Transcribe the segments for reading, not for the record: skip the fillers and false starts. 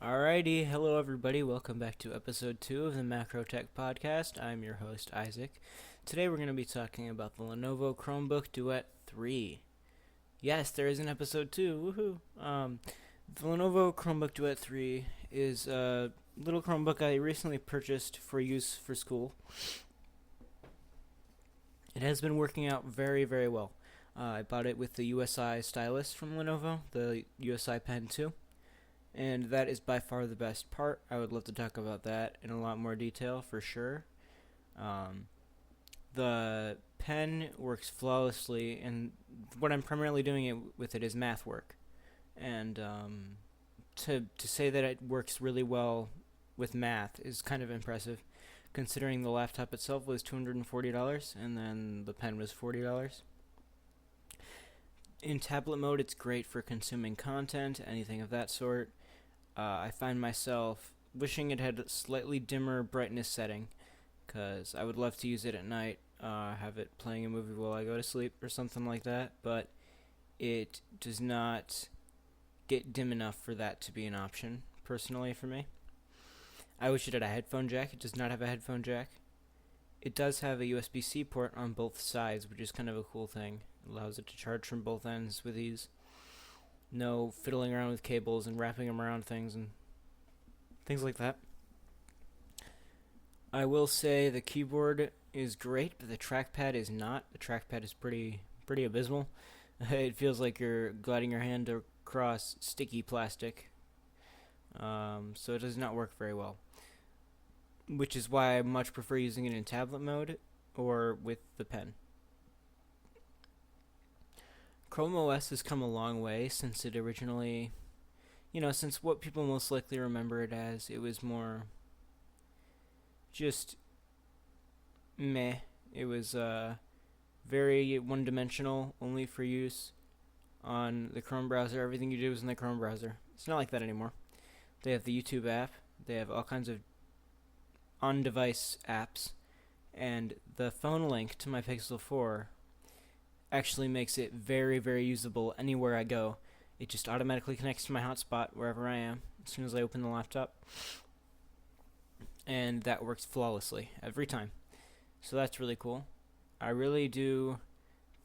Alrighty, hello everybody. Welcome back to episode 2 of the Macro Tech Podcast. I'm your host Isaac. Today we're going to be talking about the Lenovo Chromebook Duet 3. Yes, there is an episode 2. Woohoo! The Lenovo Chromebook Duet 3 is a little Chromebook I recently purchased for use for school. It has been working out very, very well. I bought it with the USI stylus from Lenovo, the USI Pen 2. And that is by far the best part. I would love to talk about that in a lot more detail for sure. The pen works flawlessly, and what I'm primarily doing with it is math work. And to say that it works really well with math is kind of impressive, considering the laptop itself was $240 and then the pen was $40. In tablet mode, it's great for consuming content, anything of that sort. I find myself wishing it had a slightly dimmer brightness setting, because I would love to use it at night, have it playing a movie while I go to sleep or something like that, but it does not get dim enough for that to be an option, personally, for me. I wish it had a headphone jack. It does not have a headphone jack. It does have a USB-C port on both sides, which is kind of a cool thing. It allows it to charge from both ends with ease. No fiddling around with cables and wrapping them around things and things like that. I will say the keyboard is great, but the trackpad is not. The trackpad is pretty abysmal. It feels like you're gliding your hand across sticky plastic. So it does not work very well. Which is why I much prefer using it in tablet mode or with the pen. Chrome OS has come a long way since it originally, since what people most likely remember it as. It was more just meh. It was very one-dimensional, only for use on the Chrome browser. Everything you do is in the Chrome browser. It's not like that anymore. They have the YouTube app. They have all kinds of on-device apps. And the phone link to my Pixel 4 actually makes it very, very usable anywhere I go. It just automatically connects to my hotspot wherever I am as soon as I open the laptop. And that works flawlessly every time. So that's really cool. I really do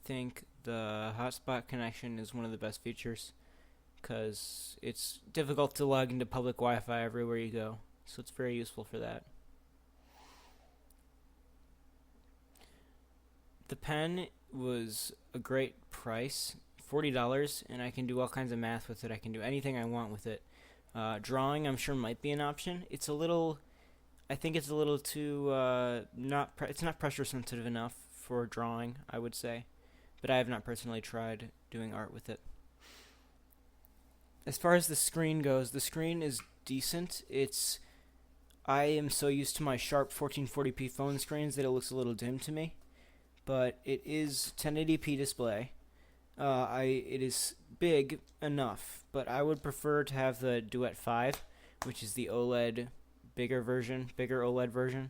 think the hotspot connection is one of the best features, because it's difficult to log into public Wi-Fi everywhere you go. So it's very useful for that. The pen was a great price, $40, and I can do all kinds of math with it. I can do anything I want with it. Drawing, I'm sure, might be an option. I think it's a little too, it's not pressure sensitive enough for drawing, I would say. But I have not personally tried doing art with it. As far as the screen goes, the screen is decent. I am so used to my sharp 1440p phone screens that it looks a little dim to me. But it is 1080p display. It is big enough, but I would prefer to have the Duet 5, which is the bigger OLED version.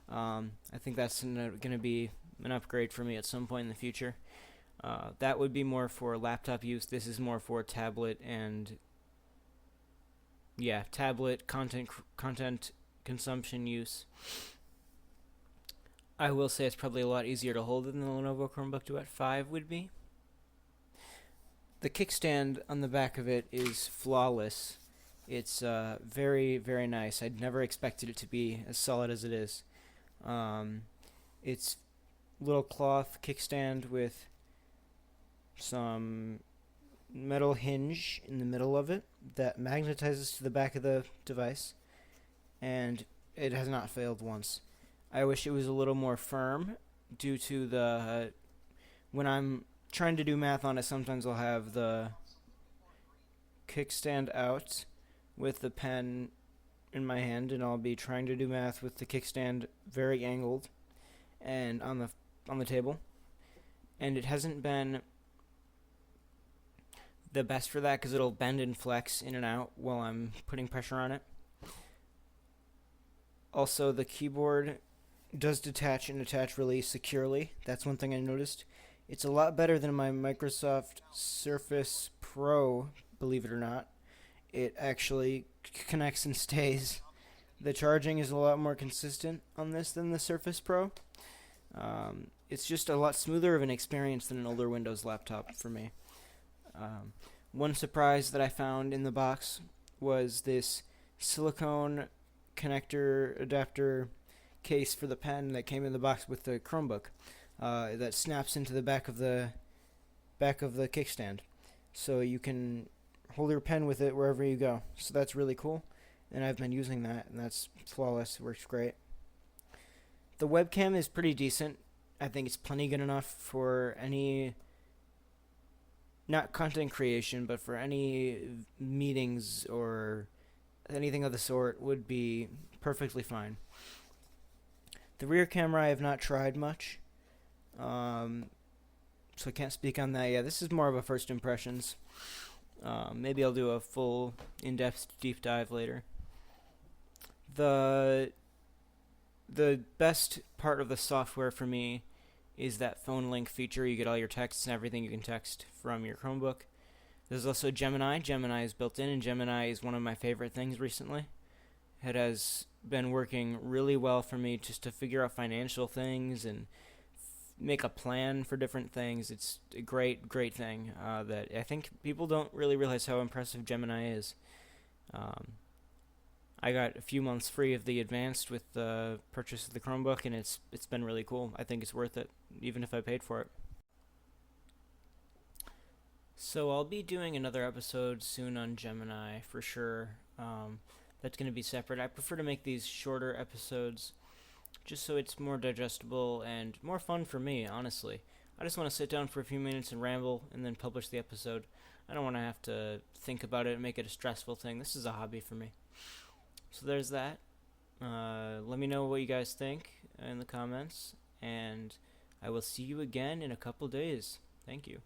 I think that's going to be an upgrade for me at some point in the future. That would be more for laptop use. This is more for tablet and tablet content consumption use. I will say it's probably a lot easier to hold than the Lenovo Chromebook Duet 5 would be. The kickstand on the back of it is flawless. It's very, very nice. I'd never expected it to be as solid as it is. It's little cloth kickstand with some metal hinge in the middle of it that magnetizes to the back of the device, and it has not failed once. I wish it was a little more firm due to when I'm trying to do math on it, sometimes I'll have the kickstand out with the pen in my hand, and I'll be trying to do math with the kickstand very angled and on the table. And it hasn't been the best for that, because it'll bend and flex in and out while I'm putting pressure on it. Also, the keyboard does detach and attach really securely. That's one thing I noticed. It's a lot better than my Microsoft Surface Pro, believe it or not. It actually connects and stays. The charging is a lot more consistent on this than the Surface Pro. It's just a lot smoother of an experience than an older Windows laptop for me. Um, One surprise that I found in the box was this silicone connector adapter case for the pen that came in the box with the Chromebook, that snaps into the back of the kickstand, so you can hold your pen with it wherever you go. So that's really cool, and I've been using that, and that's flawless. It works great. The webcam is pretty decent. I think it's plenty good enough for any, not content creation, but for any meetings or anything of the sort would be perfectly fine. The rear camera I have not tried much, so I can't speak on that yet. This is more of a first impressions. Maybe I'll do a full in-depth deep dive later. The best part of the software for me is that phone link feature. You get all your texts and everything you can text from your Chromebook. There's also Gemini. Gemini is built in, and Gemini is one of my favorite things recently. It has been working really well for me just to figure out financial things and make a plan for different things. It's a great thing that I think people don't really realize how impressive Gemini is. I got a few months free of the advanced with the purchase of the Chromebook, and it's been really cool. I think it's worth it, even if I paid for it. So I'll be doing another episode soon on Gemini for sure. That's going to be separate. I prefer to make these shorter episodes just so it's more digestible and more fun for me, honestly. I just want to sit down for a few minutes and ramble and then publish the episode. I don't want to have to think about it and make it a stressful thing. This is a hobby for me. So there's that. Let me know what you guys think in the comments, and I will see you again in a couple days. Thank you.